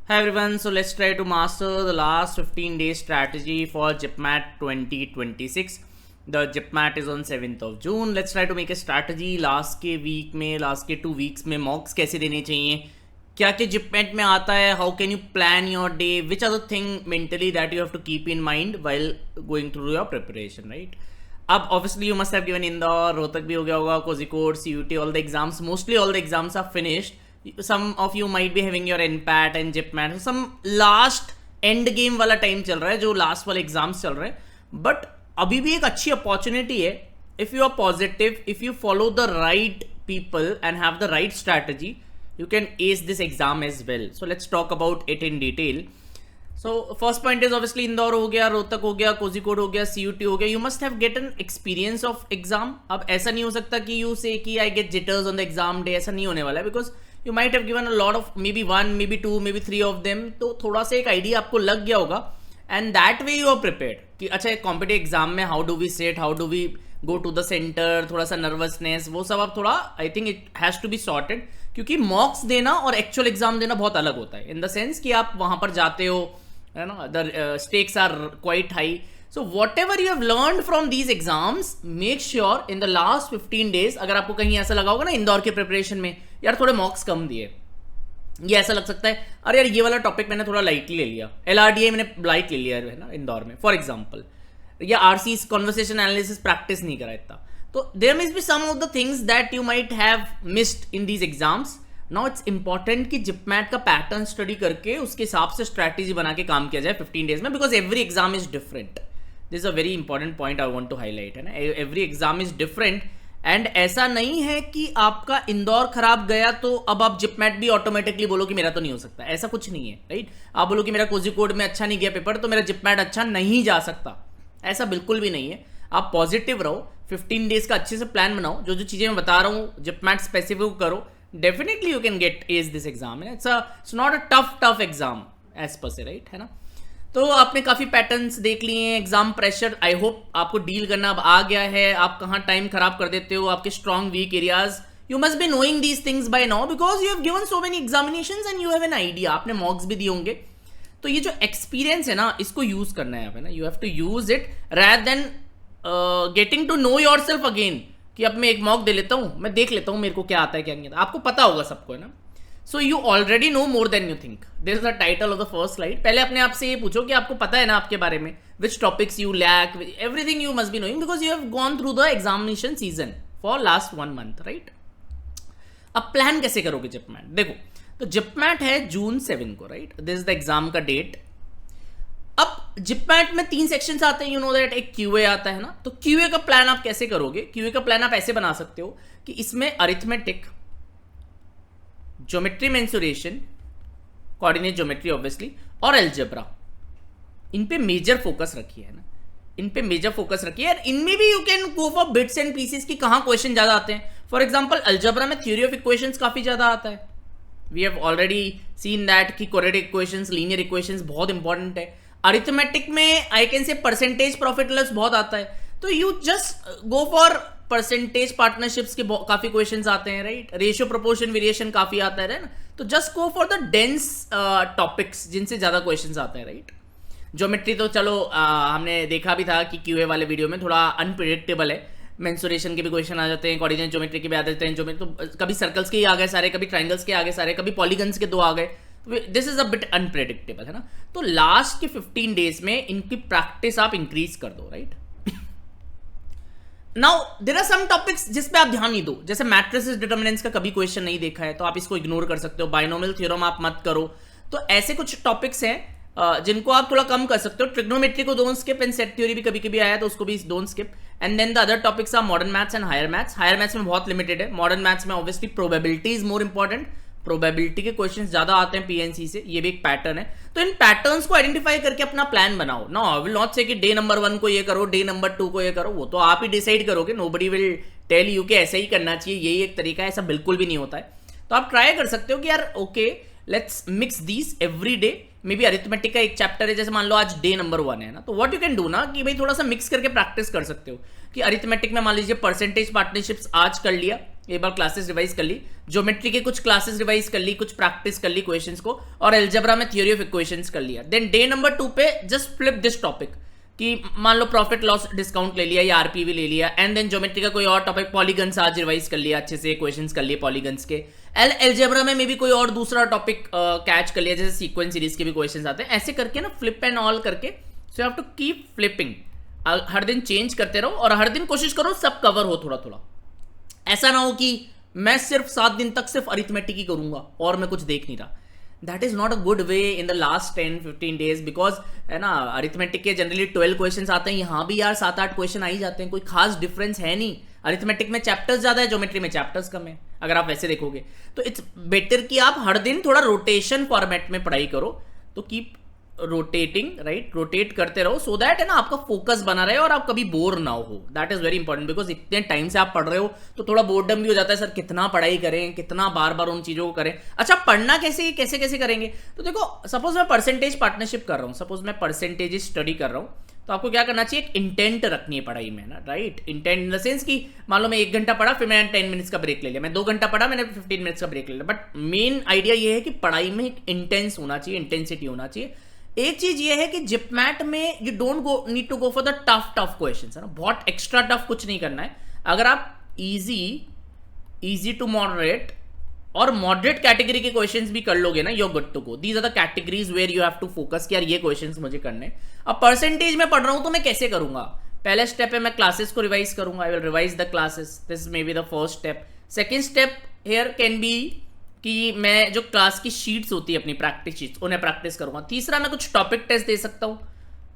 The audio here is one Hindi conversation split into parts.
Hi everyone, so let's try to master the last 15 days strategy for GIPMAT 2026. The GIPMAT is on 7th of June. Let's try to make a strategy last के week में, last के 2 weeks में mocks कैसे देने चाहिए, क्या क्या GIPMAT में आता है, how can you plan your day, which are the thing mentally that you have to keep in mind while going through your preparation, right? अब obviously you must have given Indore, Rohtak भी हो गया होगा, Kozhikode, CUT, all the exams, mostly all the exams are finished. Some of you might be having your NPAT and JIPMAT, so some last end game वाला टाइम चल रहा है, जो लास्ट वाले एग्जाम्स चल रहे हैं, बट अभी भी एक अच्छी अपॉर्चुनिटी है. If you are positive, if you follow the right people and have the right strategy, you can ace this exam as well. So let's talk about it in detail. So first point is obviously Indore हो गया, रोहतक हो गया, कोझिकोड हो गया, CUT हो गया. You must have get an experience of exam. अब ऐसा नहीं हो सकता कि यू से कि I get jitters on the exam day, ऐसा नहीं होने वाला है, because you might have given a lot of maybe 1, maybe 2, maybe 3 of them. तो थोड़ा सा एक आइडिया आपको लग गया होगा and that way you are prepared कि अच्छा एक कॉम्पिटिटिव एग्जाम में how do we set, how do we go to the centre, थोड़ा सा नर्वसनेस वो सब अब थोड़ा I think it has to be sorted, क्योंकि मॉक्स देना और एक्चुअल एग्जाम देना बहुत अलग होता है इन द सेंस कि आप वहां पर जाते हो, है ना, the stakes are quite high. So whatever you have learned from these exams, make sure in the last 15 days, अगर आपको कहीं ऐसा लगा होगा ना इंदौर के प्रिपरेशन में यार थोड़े मॉक्स कम दिए, ये ऐसा लग सकता है अरे यार ये वाला टॉपिक मैंने थोड़ा लाइटली ले लिया, LRDA मैंने लाइट ले लिया है ना इंदौर में फॉर एग्जाम्पल, या RC कॉन्वर्सेशन एनालिसिस प्रैक्टिस नहीं करा इतना. तो there must be some of the things that you might have missed in these exams. Now it's important कि जिपमैट का पैटर्न स्टडी करके उसके हिसाब से स्ट्रैटेजी बना के काम किया जाए 15 डेज में, because every exam is different. This is a very important point I want to highlight, है ना. Every exam is different and ऐसा नहीं है कि आपका इंदौर खराब गया तो अब आप जिपमैट भी ऑटोमेटिकली बोलो कि मेरा तो नहीं हो सकता, ऐसा कुछ नहीं है, राइट. आप बोलो कि मेरा कोझिकोड में अच्छा नहीं गया पेपर तो मेरा जिपमैट अच्छा नहीं जा सकता, ऐसा बिल्कुल भी नहीं है. आप पॉजिटिव रहो, 15 डेज का अच्छे से प्लान बनाओ, जो जो चीजें मैं बता रहा हूँ जिपमैट स्पेसिफिक करो, definitely you can get ace this exam. It's not a tough exam as per se, right, है ना. तो आपने काफी पैटर्न्स देख लिए हैं. एग्जाम प्रेशर आई होप आपको डील करना अब आ गया है. आप कहाँ टाइम खराब कर देते हो, आपके strong weak areas, you must be knowing these things by now because you have given so many examinations and you have an idea. आपने मॉक्स भी दिए होंगे, तो ये जो एक्सपीरियंस है ना इसको यूज करना है, ना. You have to use it rather than getting to know yourself again कि अब मैं एक मॉक दे लेता हूँ, मैं देख लेता हूँ मेरे को क्या आता है क्या नहीं आता. आपको पता होगा सबको, है ना. So you already know more than you think. This is the title of the first slide. पहले अपने आप से ये पूछो कि आपको पता है ना आपके बारे में, which topics you lack, everything you must be knowing because you have gone through the examination season for last 1 month, right? अब प्लान कैसे करोगे जिपमैट? देखो, तो जिपमैट है June 7 को, right. This is the exam का डेट. अब जिपमैट में 3 सेक्शंस आते हैं, यू नो दैट. एक QA आता है ना, तो QA का प्लान आप कैसे करोगे? QA का प्लान आप ऐसे बना सकते हो कि इसमें arithmetic, geometry mensuration, coordinate geometry obviously, और अलजेब्रा, इन पे मेजर फोकस रखिए, है ना. इन पे मेजर फोकस रखिए. इनमें भी you can go for bits and pieces की कहां क्वेश्चन ज्यादा आते हैं. फॉर एग्जांपल अलजेब्रा में थ्योरी ऑफ इक्वेशंस काफी ज्यादा आता है. We have already seen that कि क्वाड्रेटिक इक्वेशंस, लीनियर इक्वेशंस बहुत इंपॉर्टेंट है. अरिथमेटिक में I can say percentage profit loss बहुत आता है, तो you just go for percentage partnerships के काफी क्वेश्चंस आते हैं, राइट. रेशियो प्रोपोर्शन वेरिएशन काफी आता है ना. तो just go for the dense topics जिनसे ज्यादा क्वेश्चंस आते हैं, राइट. ज्योमेट्री तो चलो हमने देखा भी था कि QA वाले वीडियो में थोड़ा अनप्रिडिक्टेबल है. मेंसुरेशन के भी क्वेश्चन आ जाते हैं, कोऑर्डिनेट ज्योमेट्री के भी आ जाते हैं. ज्योमेट्री तो कभी सर्कल्स के ही आ गए सारे, कभी ट्राइंगल्स के आ गए सारे, कभी पॉलीगन्स के 2 आ गए. This is a bit unpredictable, है ना. तो लास्ट के 15 डेज में इनकी प्रैक्टिस आप इंक्रीज कर दो, right. Now there are some topics जिस पे आप ध्यान नहीं दो, जैसे मैट्रिसेस डिटर्मिनेंट्स का कभी क्वेश्चन नहीं देखा है तो आप इसको इग्नोर कर सकते हो. बाइनोमियल थ्योरम आप मत करो. तो ऐसे कुछ टॉपिक्स हैं जिनको आप थोड़ा कम कर सकते हो. ट्रिग्नोमेट्री को don't skip and set theory भी कभी कभी आया तो उसको भी don't skip. And then the other topics are modern maths and higher maths. Higher maths में बहुत लिमिटेड है. मॉडर्न मैथ्स में obviously probability is more important. Probability के क्वेश्चंस ज्यादा आते हैं PNC से, ये भी एक पैटर्न है. तो इन पैटर्न्स को आइडेंटिफाई करके अपना प्लान बनाओ. नो आई विल नॉट से कि डे नंबर 1 को ये करो, डे नंबर 2 को ये करो. वो तो आप ही डिसाइड करोगे. नोबडी विल टेल यू कि ऐसा ही करना चाहिए, यही एक तरीका है. ऐसा बिल्कुल भी नहीं होता है. तो आप ट्राई कर सकते हो कि यार okay let's mix these every day. May be arithmetic का एक चैप्टर है, जैसे मान लो आज डे नंबर 1 है ना, तो व्हाट यू कैन डू ना कि भाई थोड़ा सा मिक्स करके प्रैक्टिस कर सकते हो. कि अरिथमेटिक में मान लीजिए परसेंटेज पार्टनरशिप्स आज कर लिया, एक बार क्लासेस रिवाइज कर ली, ज्योमेट्री के कुछ क्लासेस रिवाइज कर ली, कुछ प्रैक्टिस कर ली क्वेश्चंस को, और अलजेब्रा में थ्योरी ऑफ इक्वेशंस कर लिया। देन डे नंबर 2 पे जस्ट फ्लिप दिस टॉपिक कि मान लो प्रॉफिट लॉस डिस्काउंट ले लिया या आरपीवी ले लिया, एंड देन ज्योमेट्री का कोई और टॉपिक, पॉलीगन्स आज रिवाइज कर लिया अच्छे से, क्वेश्चंस कर लिए पॉलीगन्स के। अलजेब्रा में भी कोई और दूसरा टॉपिक कैच कर लिया, जैसे सीक्वेंस सीरीज के भी क्वेश्चंस आते हैं, ऐसे करके ना फ्लिप एंड ऑल करके। So you have to keep flipping, हर दिन चेंज करते रहो और हर दिन कोशिश करो सब कवर हो थोड़ा थोड़ा। ऐसा ना हो कि मैं सिर्फ 7 दिन तक सिर्फ अरिथमेटिक ही करूंगा और मैं कुछ देख नहीं रहा। That is not a good way in the last 10-15 days, because है ना अरिथमेटिक के जनरली 12 क्वेश्चन आते हैं, यहाँ भी यार 7-8 क्वेश्चन आ ही जाते हैं, कोई खास डिफरेंस है नहीं। अरिथमेटिक में चैप्टर्स ज्यादा है, ज्योमेट्री में चैप्टर्स कम है, अगर आप वैसे देखोगे तो इट्स बेटर कि आप हर दिन थोड़ा रोटेशन फॉर्मेट में पढ़ाई करो। तो कीप रोटेटिंग, राइट, रोटेट करते रहो सो दैट है ना आपका फोकस बना रहे और आप कभी बोर ना हो। That is very important, because इतने टाइम से आप पढ़ रहे हो तो थोड़ा बोर्डम भी हो जाता है, सर कितना पढ़ाई करें, कितना बार बार उन चीजों को करें। अच्छा, पढ़ना कैसे कैसे कैसे करेंगे? तो देखो, सपोज मैं परसेंटेज पार्टनरशिप कर रहा हूँ, सपोज मैं परसेंटेज स्टडी कर रहा हूँ, तो आपको क्या करना चाहिए, एक इंटेंट रखनी है पढ़ाई में ना, right. Intent in the sense कि मान लो मैं 1 घंटा पढ़ा, फिर मैंने 10 मिनट्स का ब्रेक ले लिया, मैं 2 घंटा पढ़ा, मैंने 15 मिनट्स का ब्रेक ले लिया। बट मेन आइडिया ये है कि पढ़ाई में एक इंटेंस होना चाहिए, इंटेंसिटी होना चाहिए। एक चीज ये है कि जिपमैट में you don't go need to go for the tough questions, है ना, बहुत एक्स्ट्रा टफ कुछ नहीं करना है। अगर आप इजी टू मॉडरेट और मॉडरेट कैटेगरी के क्वेश्चंस भी कर लोगे ना, you good to go. These are the categories where you have to focus कि यार ये क्वेश्चंस मुझे करने। अब परसेंटेज में पढ़ रहा हूं तो मैं कैसे करूंगा? पहले स्टेप है मैं क्लासेस को रिवाइज करूंगा, I will revise the classes, this may be the first step. Second step here can be कि मैं जो क्लास की शीट्स होती है अपनी प्रैक्टिस शीट्स, उन्हें प्रैक्टिस करूंगा। तीसरा मैं कुछ टॉपिक टेस्ट दे सकता हूं,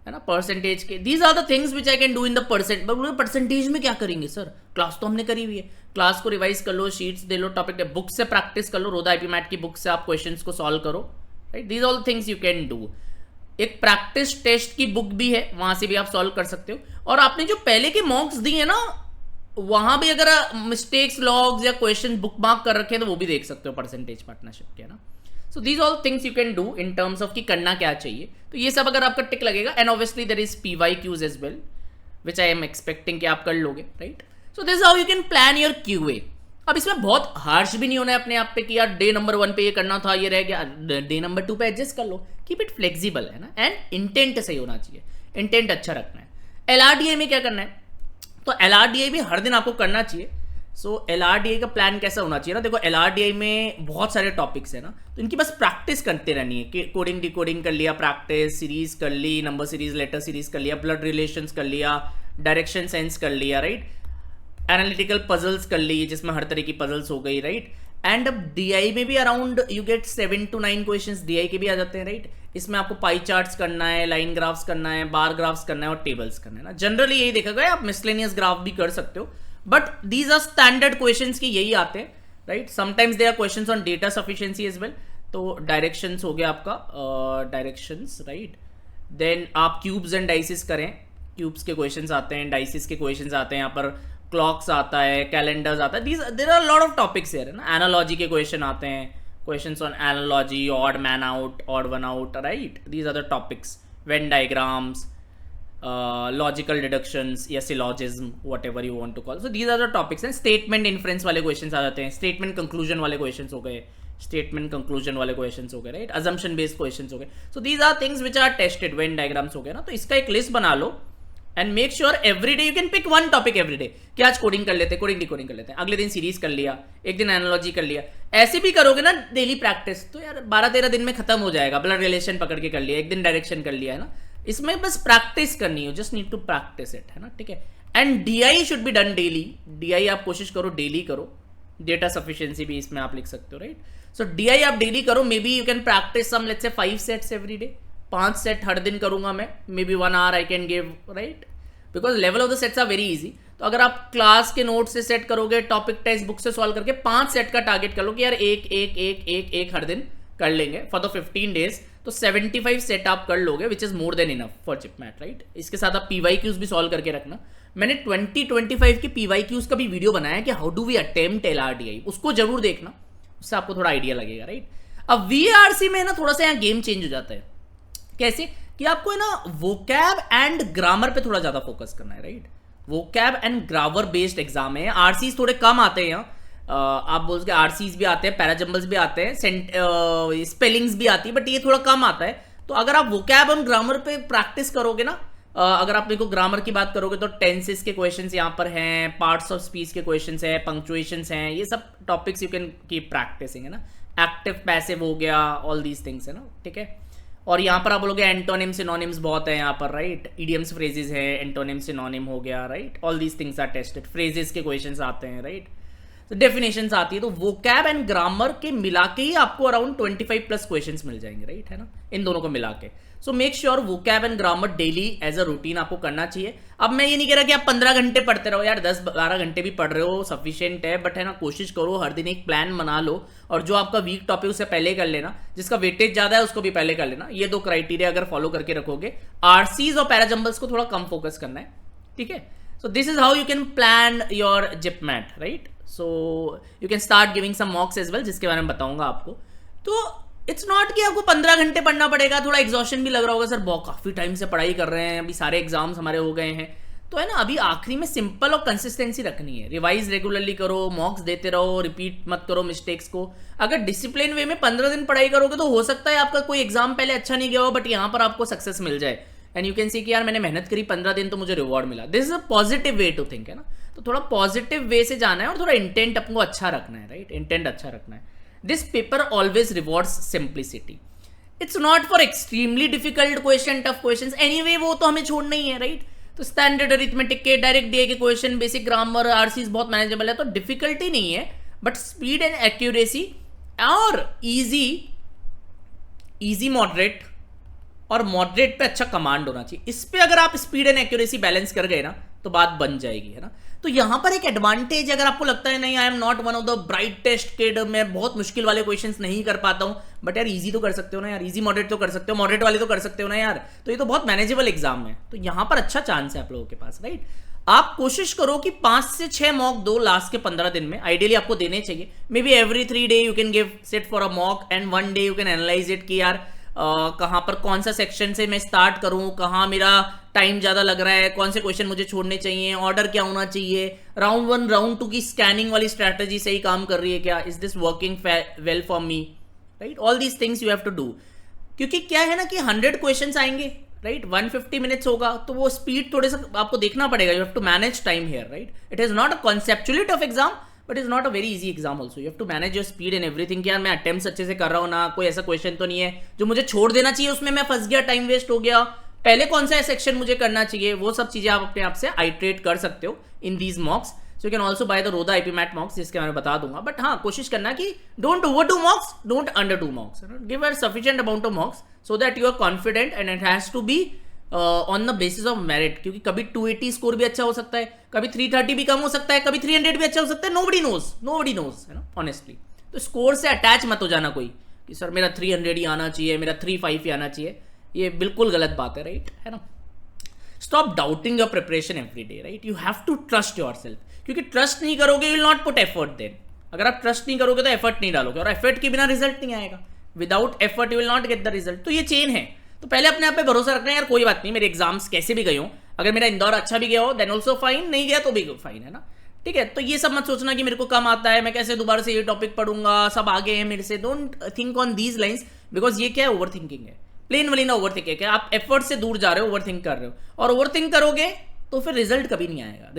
है ना, परसेंटेज के। These are the things which I can do in the percentage में क्या करेंगे सर, क्लास तो हमने करी हुई है, क्लास को रिवाइज कर लो, शीट्स दे लो, टॉपिक बुक से प्रैक्टिस कर लो, रोदा आईपी मैट की बुक से आप क्वेश्चंस को सॉल्व करो, right. These all things you can do. एक प्रैक्टिस टेस्ट की बुक भी है, वहां से भी आप सॉल्व कर सकते हो। और आपने जो पहले के मॉक्स दिए है ना, वहां भी अगर मिस्टेक्स लॉग्स या क्वेश्चन बुक मार्क कर रखे हैं तो वो भी देख सकते हो परसेंटेज पार्टनरशिप के, ना। So these all things you can do in terms of कि करना क्या चाहिए। तो ये सब अगर आपका टिक लगेगा, and obviously there is PYQs as well which I am expecting कि आप कर लोगे, right. So this how you can plan your QA। अब इसमें बहुत हार्श भी नहीं होना है अपने आप पे कि यार डे नंबर 1 पे ये करना था, ये रह गया, डे नंबर 2 पे एडजस्ट कर लो। कीप इट फ्लेक्सिबल, है ना, एंड इंटेंट सही होना चाहिए, इंटेंट अच्छा रखना है। LRDA में क्या करना है, तो LRDA भी हर दिन आपको करना चाहिए। सो LRDA का प्लान कैसा होना चाहिए ना, देखो LRDA में बहुत सारे टॉपिक्स है ना, तो इनकी बस प्रैक्टिस करते रहनी है कि कोडिंग डिकोडिंग कर लिया, प्रैक्टिस सीरीज कर ली, नंबर सीरीज, लेटर सीरीज कर लिया, ब्लड रिलेशंस कर लिया, डायरेक्शन सेंस कर लिया, राइट, एनालिटिकल पजल्स कर ली जिसमें हर तरह की पजल्स हो गई, राइट। एंड अब DI में भी around you get 7 to 9 questions DI के भी आ जाते हैं, राइट। इसमें आपको पाई चार्ट्स करना है, लाइन ग्राफ्स करना है, बार ग्राफ्स करना है और टेबल्स करना है ना। जनरली यही देखा गया, आप मिसलेनियस ग्राफ भी कर सकते हो, but these are standard questions की यही आते हैं, right. Sometimes there are questions on data sufficiency as well. तो डायरेक्शंस हो गया आपका, डायरेक्शंस, राइट। देन आप क्यूब्स एंड डाइसिस करें, क्यूब्स के क्वेश्चंस आते हैं, डाइसिस के क्वेश्चंस आते हैं, यहाँ पर क्लॉक्स आता है, कैलेंडर्स आता है, there are lot of topics है ना। एनालॉजी के क्वेश्चन आते हैं, questions on analogy, odd man out, odd one out, right. These are the topics, Venn diagrams, logical deductions या syllogism, whatever you want to call. So these are the topics हैं। स्टेटमेंट इन्फ्रेंस वाले क्वेश्चंस आ जाते हैं, स्टेटमेंट कंक्लूजन वाले क्वेश्चंस हो गए, स्टेटमेंट कंक्लूजन वाले क्वेश्चंस हो गए, राइट। अजम्पशन बेस्ड क्वेश्चंस हो गए। So these are things which are tested, Venn diagrams हो गया ना। तो इसका एक लिस्ट बना लो and make sure every day you can pick one topic every day, कि आज कोडिंग कर लेते हैं, कोडिंग डिकोडिंग कर लेते हैं, अगले दिन सीरीज कर लिया, एक दिन एनालॉजी कर लिया। ऐसे भी करोगे ना डेली प्रैक्टिस, तो यार 12-13 दिन में खत्म हो जाएगा। ब्लड रिलेशन पकड़ के कर लिया, एक दिन डायरेक्शन कर लिया, है ना। इसमें बस प्रैक्टिस करनी है, just need to practice it, है ना, ठीक है। And DI should be done daily, DI आप कोशिश करो डेली करो, डेटा सफिशिएंसी भी इसमें आप लिख सकते हो, राइट। सो DI आप डेली करो, maybe you can practice some let's say 5 sets every day, 5 set हर दिन करूंगा मैं, maybe 1 hour I can give, right, because level of the sets are very easy. तो अगर आप क्लास के नोट से सेट करोगे, टॉपिक टेस्ट बुक से सॉल्व करके 5 सेट का टारगेट कर लो कि यार एक हर दिन कर लेंगे फॉर द 15 डेज, तो 75 सेट आप कर लोगे, which is more than enough for JIPMAT, right. इसके साथ आप PYQs भी सॉल्व करके रखना। मैंने 2025 के PYQs का भी वीडियो बनाया है कि how do we attempt LRDI, उसको जरूर देखना, उससे आपको थोड़ा आइडिया लगेगा, राइट। अब VRC में ना थोड़ा सा यहाँ गेम चेंज हो जाता है। कैसे कि आपको है ना वोकैब एंड ग्रामर पे थोड़ा ज्यादा फोकस करना है, right. Vocab and grammar based exam है, RCs थोड़े कम आते हैं यहाँ, आप बोल के आरसीज भी आते हैं, पैराजम्बल्स भी आते हैं, स्पेलिंग्स भी आती है, बट ये थोड़ा कम आता है। तो अगर आप वोकैब और ग्रामर पे प्रैक्टिस करोगे ना, अगर आप मेरे को ग्रामर की बात करोगे तो टेंसेस के क्वेश्चंस यहाँ पर हैं, पार्ट्स ऑफ स्पीच के क्वेश्चंस हैं, पंक्चुएशंस हैं, ये सब topics you can keep practicing, है ना। एक्टिव पैसिव हो गया, ऑल दीज थिंग्स, है ना, ठीक है। और यहाँ पर आप बोलोगे एंटोनिम सिनोनिम्स बहुत है यहाँ पर, राइट। इडियम्स फ्रेजेस है, एंटोनिम सिनोनिम हो गया, right. All these things are tested, phrases के क्वेश्चंस आते हैं, राइट। तो डेफिनेशंस आती है, तो वोकैब एंड ग्रामर के मिला के ही आपको अराउंड 25 प्लस क्वेश्चंस मिल जाएंगे, राइट, है ना, इन दोनों को मिला के। So make sure vocab and grammar daily as a routine आपको करना चाहिए। अब मैं ये नहीं कह रहा कि आप 15 घंटे पढ़ते रहो यार, 10-12 घंटे भी पढ़ रहे हो सफिशिएंट है, बट है ना, कोशिश करो हर दिन एक प्लान बना लो, और जो आपका वीक टॉपिक उसे पहले कर लेना, जिसका वेटेज ज्यादा है उसको भी पहले कर लेना। ये 2 क्राइटेरिया अगर फॉलो करके रखोगे, आरसीज और पैराजम्बल्स को थोड़ा कम फोकस करना है, ठीक है। So this is how you can plan your JIPMAT, right. So you can start giving some mocks as well, जिसके बारे में बताऊंगा आपको। तो इट्स नॉट कि आपको 15 घंटे पढ़ना पड़ेगा, थोड़ा एग्जॉशन भी लग रहा होगा, सर बहुत काफी टाइम से पढ़ाई कर रहे हैं, अभी सारे एग्जाम्स हमारे हो गए हैं, तो है ना, अभी आखिरी में सिंपल और कंसिस्टेंसी रखनी है। रिवाइज रेगुलरली करो, मॉक्स देते रहो, रिपीट मत करो मिस्टेक्स को। अगर डिसिप्लिन वे में 15 दिन पढ़ाई करोगे तो हो सकता है आपका कोई एग्जाम पहले अच्छा नहीं गया हो, बट यहाँ पर आपको सक्सेस मिल जाए, एंड यू कैन सी कि यार मैंने मेहनत करी 15 दिन तो मुझे रिवॉर्ड मिला। This is a positive way to think, है ना। तो थोड़ा पॉजिटिव वे से जाना है और थोड़ा इंटेंट अपको अच्छा रखना है, राइट, इंटेंट अच्छा रखना है। This paper always rewards simplicity. It's not for extremely difficult question, tough questions, anyway वो तो हमें छोड़ना ही है, राइट। तो स्टैंडर्ड अरिथमेटिक के, डायरेक्ट डीए के क्वेश्चन, बेसिक ग्रामर, आरसीज बहुत मैनेजेबल है, तो डिफिकल्टी नहीं है, बट स्पीड एंड एक्यूरेसी और इजी मॉडरेट, और मॉडरेट पे अच्छा कमांड होना चाहिए। इस पे अगर आप स्पीड एंड एक्यूरेसी बैलेंस कर गए ना तो बात बन जाएगी, है ना। तो यहां पर एक एडवांटेज, अगर आपको लगता है नहीं I am not one of the brightest kid, मैं बहुत मुश्किल वाले क्वेश्चंस नहीं कर पाता हूं, बट यार इजी तो कर सकते हो ना यार, इजी मॉडरेट तो कर सकते हो, मॉडरेट वाले तो कर सकते हो ना यार, तो ये तो बहुत मैनेजेबल एग्जाम है। तो यहां पर अच्छा चांस है आप लोगों के पास, राइट। आप कोशिश करो कि 5 से 6 मॉक दो लास्ट के 15 दिन में, आइडियली आपको देने चाहिए। May be every 3 day you can give set for a mock, and 1 day you can analyse it कि यार कहां पर कौन सा सेक्शन से मैं स्टार्ट करूं, कहां मेरा टाइम ज्यादा लग रहा है, कौन से क्वेश्चन मुझे छोड़ने चाहिए, ऑर्डर क्या होना चाहिए, राउंड 1 राउंड 2 की स्कैनिंग वाली स्ट्रैटेजी सही काम कर रही है क्या, is this working well for me, right. All these things you have to do, क्योंकि क्या है ना कि 100 क्वेश्चंस आएंगे, राइट, 150 मिनट्स होगा, तो वो स्पीड थोड़े सा आपको देखना पड़ेगा। You have to manage time here, right. It is not a conceptually tough exam, but is not a very easy exam also. You have to manage your speed and everything. यार मैं अटेम्प्ट्स अच्छे से कर रहा हूँ ना, कोई ऐसा क्वेश्चन तो नहीं है जो मुझे छोड़ देना चाहिए, उसमें मैं फंस गया, टाइम वेस्ट हो गया, पहले कौन सा सेक्शन मुझे करना चाहिए, वो सब चीजें आप अपने आप से आइट्रेट कर सकते हो in these mocks. So you can also buy the Rodha IPMAT mocks, जिसके मैं बता दूंगा, बट हाँ कोशिश करना कि don't overdo mocks, don't underdo mocks, give a sufficient amount of mocks so that you are confident, and it has to be on the basis of merit, क्योंकि कभी 280 स्कोर भी अच्छा हो सकता है, कभी 330 भी कम हो सकता है, कभी 300 भी अच्छा हो सकता है, नोबडी नोज, है ना, ऑनेस्टली। तो स्कोर से अटैच मत हो जाना कोई कि सर मेरा 300 ही आना चाहिए, मेरा 35 ही आना चाहिए, ये बिल्कुल गलत बात है, राइट, है ना। Stop doubting your preparation every day, right. You have to trust yourself, क्योंकि ट्रस्ट नहीं करोगे you will not put effort then. अगर आप ट्रस्ट नहीं करोगे तो एफर्ट नहीं डालोगे, और एफर्ट के बिना रिजल्ट नहीं आएगा। Without effort you will not get the result. तो ये चेन है, तो पहले अपने आप पे भरोसा रखना है, यार कोई बात नहीं, मेरे एग्जाम्स कैसे भी गए हो, अगर मेरा इंदौर अच्छा भी गया हो देन ऑल्सो फाइन, नहीं गया तो भी फाइन, है ना, ठीक है। तो ये सब मत सोचना कि मेरे को कम आता है, मैं कैसे दोबारा से ये टॉपिक पढ़ूंगा, सब आगे हैं मेरे से। Don't think on these lines, because ये क्या है, ओवर थिंकिंग है, प्लेन वाली ना ओवर थिंकिंग है। आप एफर्ट से दूर जा रहे हो, ओवर थिंक कर रहे हो, और ओवर थिंक करोगे तो फिर रिजल्ट कभी नहीं आएगा,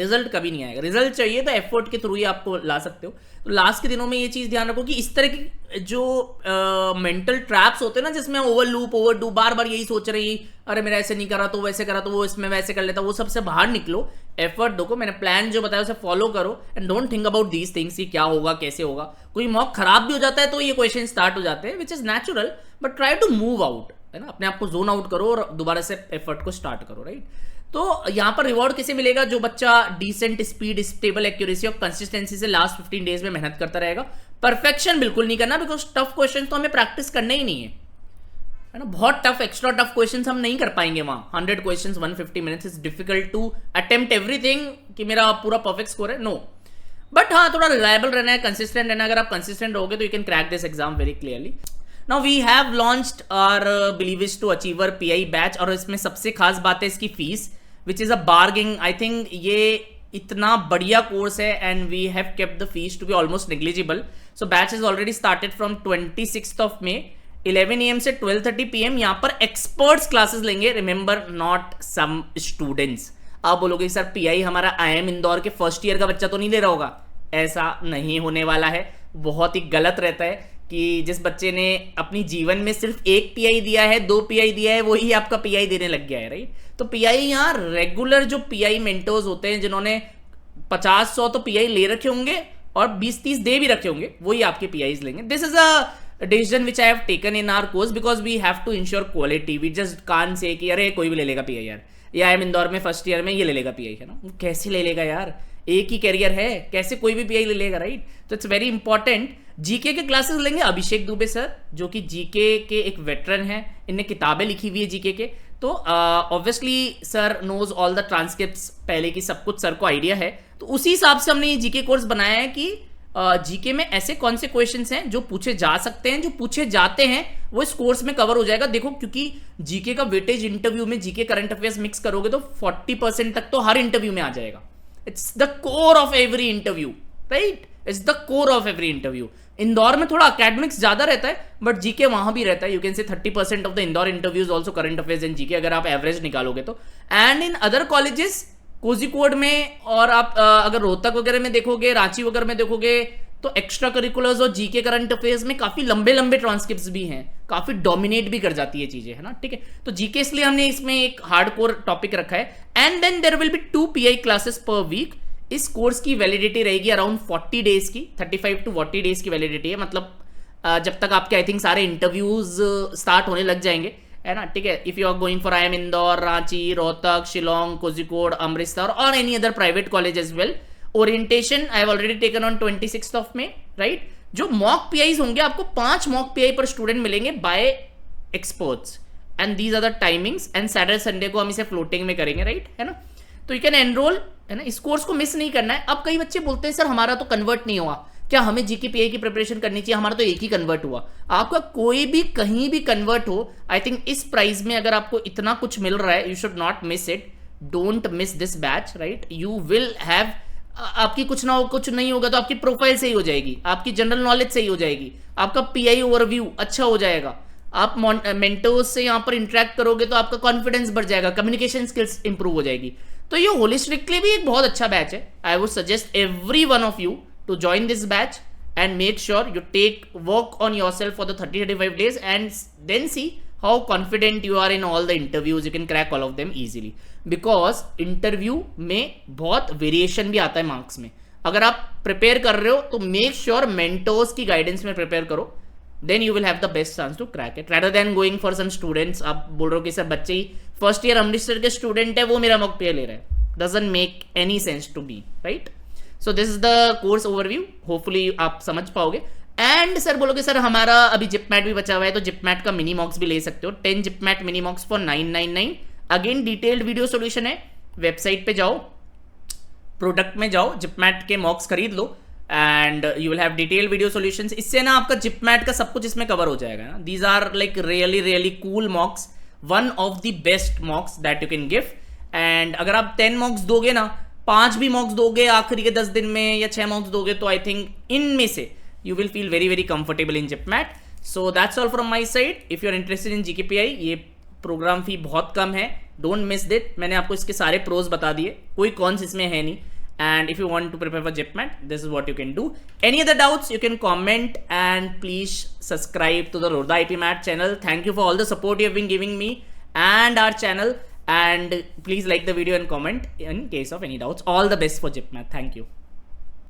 रिजल्ट चाहिए तो एफर्ट के थ्रू ही आपको ला सकते हो। तो लास्ट के दिनों में ये चीज ध्यान रखो कि इस तरह की जो मेंटल ट्रैप्स होते हैं ना, जिसमें ओवर लूप ओवर डू, बार बार यही सोच रही, अरे मेरा ऐसे नहीं करा तो वैसे करा तो वो इसमें वैसे कर लेता, वो सबसे बाहर निकलो, एफर्ट दो, मैंने प्लान जो बताया उसे फॉलो करो, and don't think about these things कि क्या होगा कैसे होगा। कोई मॉक खराब भी हो जाता है तो ये क्वेश्चन स्टार्ट हो जाते हैं, which is natural, but try to move out, है ना, अपने आप को जोन आउट करो और दोबारा से एफर्ट को स्टार्ट करो, राइट। तो यहां पर रिवॉर्ड किसे मिलेगा, जो बच्चा डिसेंट स्पीड, स्टेबल एक्यूरेसी और कंसिस्टेंसी से लास्ट 15 डेज में मेहनत करता रहेगा। परफेक्शन बिल्कुल नहीं करना, बिकॉज टफ क्वेश्चन तो हमें प्रैक्टिस करने ही नहीं है ना, बहुत टफ, एक्स्ट्रा टफ क्वेश्चंस हम नहीं कर पाएंगे वहां। 100 questions 150 minutes is difficult to attempt everything कि मेरा पूरा परफेक्ट स्कोर है, नो। बट हाँ थोड़ा रिलायबल रहना है, कंसिस्टेंट रहना है। अगर आप कंसिस्टेंट रहोगे तो you can crack this exam very clearly. Now we have launched our believers to achiever PI batch, और इसमें सबसे खास बात है इसकी fees, which is a bargaining. I think ये इतना बढ़िया कोर्स है and we have kept the fees to be almost negligible. So batch is already started from 26th of May 11 AM से 12:30 PM. यहाँ पर एक्सपर्ट्स क्लासेस लेंगे, रिमेंबर नॉट सम स्टूडेंट्स. आप बोलोगे सर पीआई हमारा IIM इंदौर के फर्स्ट ईयर का बच्चा तो नहीं ले रहा होगा. ऐसा नहीं होने वाला है. बहुत ही गलत रहता है कि जिस बच्चे ने अपनी जीवन में सिर्फ एक पीआई दिया है, 2 पीआई दिया है, वही आपका पीआई देने लग गया है, राइट. तो पीआई यहाँ रेगुलर जो पीआई मेंटर्स होते हैं जिन्होंने 50-100 तो पीआई ले रखे होंगे और 20-30 दे भी रखे होंगे, वही आपके पीआईज लेंगे. This is a decision which I have taken in our course because we have to ensure quality. We just can't say कि अरे कोई भी ले लेगा पीआई यार, या IIM इंदौर में फर्स्ट ईयर में ये ले लेगा पीआई, है ना. कैसे ले लेगा यार, एक ही कैरियर है, कैसे कोई भी पीआई ले लेगा, राइट. तो इट्स वेरी इंपॉर्टेंट. जीके के क्लासेस लेंगे अभिषेक दुबे सर, जो कि जीके के एक वेटरन है. इनने किताबें लिखी हुई है जीके के. तो obviously sir knows all the transcripts, पहले की सब कुछ सर को आइडिया है. तो उसी हिसाब से हमने ये जीके कोर्स बनाया है कि जीके में ऐसे कौन से क्वेश्चंस हैं जो पूछे जा सकते हैं, जो पूछे जाते हैं वो इस कोर्स में कवर हो जाएगा. देखो क्योंकि जीके का वेटेज इंटरव्यू में जीके करंट अफेयर्स मिक्स करोगे तो 40% तक तो हर इंटरव्यू में आ जाएगा. It's the core of every interview, right. It's the core of every interview. Indore में थोड़ा अकेडमिक्स ज्यादा रहता है बट जीके वहां भी रहता है. You can say 30% of the Indore interviews also current affairs and GK, अगर आप एवरेज निकालोगे तो. And in other colleges Kozhikode में और आप अगर रोहतक वगैरह में देखोगे, रांची वगैरह में देखोगे, तो एक्स्ट्रा करिकुलर्स और जीके करंट अफेयर्स में काफी लंबे लंबे ट्रांसक्रिप्ट्स भी हैं, काफी डोमिनेट भी कर जाती है चीजें, है ना. ठीक है, तो जीके इसलिए हमने इसमें एक हार्डकोर टॉपिक रखा है. And then there will be 2 PI classes per week. इस कोर्स की वैलिडिटी रहेगी अराउंड 40 डेज की, 35 to 40 डेज की वैलिडिटी है. मतलब जब तक आपके आई थिंक सारे इंटरव्यूज स्टार्ट होने लग जाएंगे, है ना. ठीक है, if you are going for IIM Indore, Ranchi, Rohtak, Shillong, Kozhikode, Amritsar और any other private college as well. Orientation I have already taken on 26th of May, right. जो मॉक पीआईज होंगे, आपको 5 मॉक पीआई पर स्टूडेंट मिलेंगे by experts and these are the timings. And Saturday Sunday को हम इसे फ्लोटिंग में करेंगे, राइट, है ना. तो यू कैन एनरोल, है ना. इस कोर्स को मिस नहीं करना है. अब कई बच्चे बोलते हैं सर हमारा तो कन्वर्ट नहीं हुआ, क्या हमें जीके पीआई की प्रिपरेशन करनी चाहिए, हमारा तो एक ही कन्वर्ट हुआ. आपका कोई भी कहीं भी कन्वर्ट हो, आई थिंक इस प्राइस में अगर आपको इतना कुछ मिल रहा है, you should not miss it. Don't miss this batch, right. You will have, आपकी कुछ ना हो, कुछ नहीं होगा तो आपकी प्रोफाइल सही हो जाएगी, आपकी जनरल नॉलेज सही हो जाएगी, आपका पीआई ओवरव्यू अच्छा हो जाएगा, आप मेंटर्स से यहाँ पर इंटरेक्ट करोगे तो आपका कॉन्फिडेंस बढ़ जाएगा, कम्युनिकेशन स्किल्स इंप्रूव हो जाएगी. तो ये होलिस्टिकली भी एक बहुत अच्छा बैच है. I would suggest every one of you to join this batch and make sure you take work on yourself for the 30-35 days and then see how confident you are in all the interviews. You can crack all of them easily because interview में बहुत वेरिएशन भी आता है मार्क्स में. अगर आप प्रिपेयर कर रहे हो तो मेक श्योर मेंटर्स की गाइडेंस में प्रिपेयर करो, then you will have the best chance to crack it rather than going for some students. आप बोल रहे हो कि सर बच्चे ही फर्स्ट ईयर अमृतसर के स्टूडेंट है, वो मेरा मॉक पे ले रहा है. doesn't make any sense to me, right? So this is the course overview. Hopefully आप समझ पाओगे. एंड सर बोलोगे सर हमारा अभी जिपमैट भी बचा हुआ है, तो जिपमैट का मिनी मॉक्स भी ले सकते हो. 10 JIPMAT mini mocks for 999. Again detailed video solution है. वेबसाइट पे जाओ, प्रोडक्ट में जाओ, जिपमैट के मॉक्स खरीद लो and you will have detailed video solutions. इससे ना आपका जिपमैट का सब कुछ इसमें कवर हो जाएगा ना. These are like really cool mocks, one of the best mocks that you can give. And अगर आप 10 मॉक्स दोगे ना, 5 भी मॉक्स दोगे आखिरी के 10 दिन में या 6 मॉक्स दोगे, तो आई थिंक इनमें से you will feel very comfortable in JIPMAT. So that's all from my side. If you are interested in GKPI, ये प्रोग्राम फी बहुत कम है, डोंट मिस दिट. मैंने आपको इसके सारे प्रोज बता दिए, कोई कॉन्स इसमें है नहीं. And if you want to prepare for JIPMAT, this is what you can do. Any other doubts you can comment and please subscribe to the Rodha IP math channel. Thank you for all the support you have been giving me and our channel, and please like the video and comment in case of any doubts. All the best for JIPMath. Thank you.